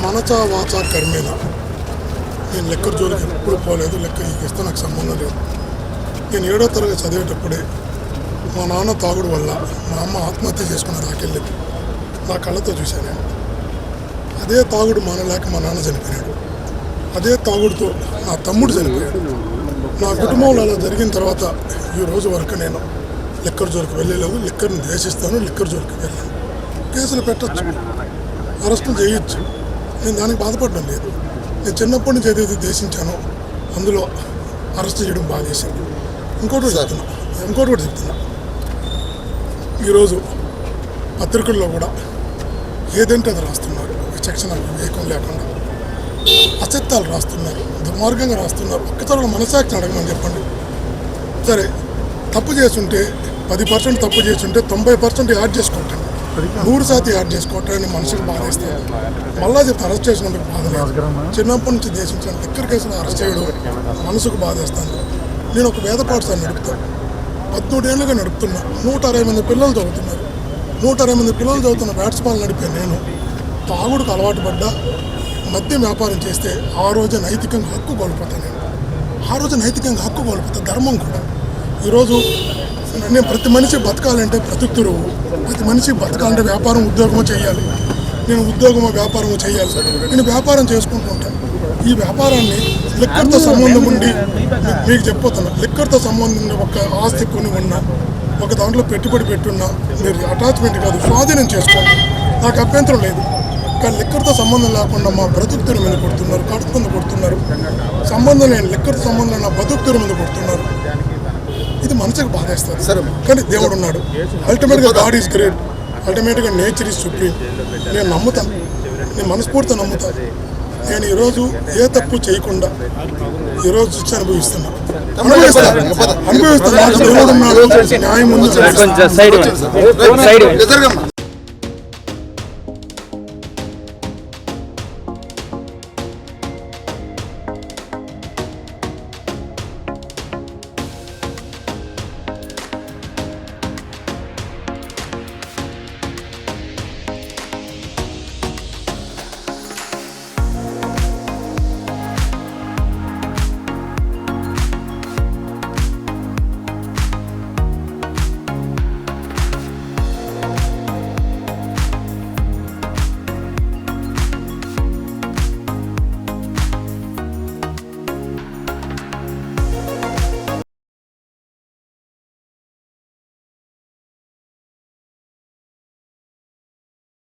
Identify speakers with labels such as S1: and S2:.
S1: మనచ వాచ కర్మేన నేను లెక్కర జోలికి ఎప్పుడు పోలేదు. లెక్క ఇస్తే నాకు సంబంధం లేదు. నేను 7వ తరగతి చదివేటప్పుడే మా నాన్న తాగుడు వల్ల మా అమ్మ ఆత్మహత్య చేసుకున్న దాకెళ్ళింది. నా కళ్ళతో చూశాను నేను. అదే తాగుడు మానలేక మా నాన్న చనిపోయాడు. అదే తాగుడుతో నా తమ్ముడు చనిపోయాడు. నా కుటుంబంలో అలా జరిగిన తర్వాత ఈ రోజు వరకు నేను లిక్కర్ జోలికి వెళ్ళలేదు. లిక్కర్ని ద్వేషిస్తాను. లిక్కర్ జోలికి వెళ్ళాను. కేసులు పెట్టచ్చు, అరెస్టులు చేయొచ్చు. నేను దానికి బాధపడడం లేదు. నేను చిన్నప్పటి నుంచి ఏదైతే దేశించానో అందులో అరెస్ట్ చేయడం బాగా చేసింది. ఇంకోటి కూడా చెప్తున్నా ఈరోజు పత్రికల్లో కూడా ఏదంటే అది రాస్తున్నారు. విచక్షణ వివేకం లేకుండా అసత్యాలు రాస్తున్నారు, దుర్మార్గంగా రాస్తున్నారు. ఒక్కసారి మనసాక్షిని అడగమని చెప్పండి. సరే, తప్పు చేస్తుంటే 10% తప్పు చేస్తుంటే 90% యాడ్ చేసుకుంటాను, 100% యాడ్ చేసుకోవటాన్ని మనసుకు బాధేస్తాను. మళ్ళా చెప్తే అరెస్ట్ చేసినందుకు బాధ లేదు. చిన్నప్పటి నుంచి దేశించిన లిక్కర్ కేసులో అరెస్ట్ చేయడం మనసుకు బాధేస్తాను. నేను ఒక వేద పాఠశాల నడుపుతాను. 13 ఏళ్ళుగా నడుపుతున్నా. 160 మంది పిల్లలు చదువుతున్నారు. 160 మంది పిల్లలు చదువుతున్న బ్యాట్స్బాల్ నడిపే నేను తాగుడుకు అలవాటు పడ్డా, మద్యం వ్యాపారం చేస్తే ఆ రోజు నైతికంగా హక్కు కోల్పోతాను. నేను ఆ రోజు నైతికంగా హక్కు కోల్పోతా, ధర్మం కూడా. ఈరోజు నేను ప్రతి మనిషి బతకాలంటే బ్రతుకుతురువు. ప్రతి మనిషి బతకాలంటే వ్యాపారం ఉద్యోగమో చేయాలి. నేను ఉద్యోగమో వ్యాపారమో చేయాలి. నేను వ్యాపారం చేసుకుంటూ ఉంటాను. ఈ వ్యాపారాన్ని లిక్కర్తో సంబంధం ఉండి మీకు చెప్పొస్తున్నా, లిక్కర్తో సంబంధం ఉండి ఒక ఆస్తి కొని ఉన్నా, ఒక దాంట్లో పెట్టుబడి పెట్టున్నా మీరు అటాచ్మెంట్ కాదు స్వాధీనం చేసుకోండి, నాకు అభ్యంతరం లేదు. కానీ లిక్కర్తో సంబంధం లేకుండా మా బ్రతుకుతురు మీద కొడుతున్నారు, కడుపు మీద కొడుతున్నారు. సంబంధం లేని లిక్కర్తో సంబంధం నా బతుకుతురు మీద కొడుతున్నారు. ఇది మనసుకు బాధేస్తుంది. కానీ దేవుడు ఉన్నాడు. అల్టిమేట్గా గాడ్ ఈజ్ గ్రేట్. అల్టిమేట్గా నేచర్ ఈజ్ సుప్రీం. నేను నమ్ముతాను, నేను మనస్ఫూర్తిగా నమ్ముతాను. నేను ఈరోజు ఏ తప్పు చేయకుండా ఈరోజు శిక్ష అనుభవిస్తున్నాను. దేవుడు ఉన్నాడు, న్యాయం ఉంది.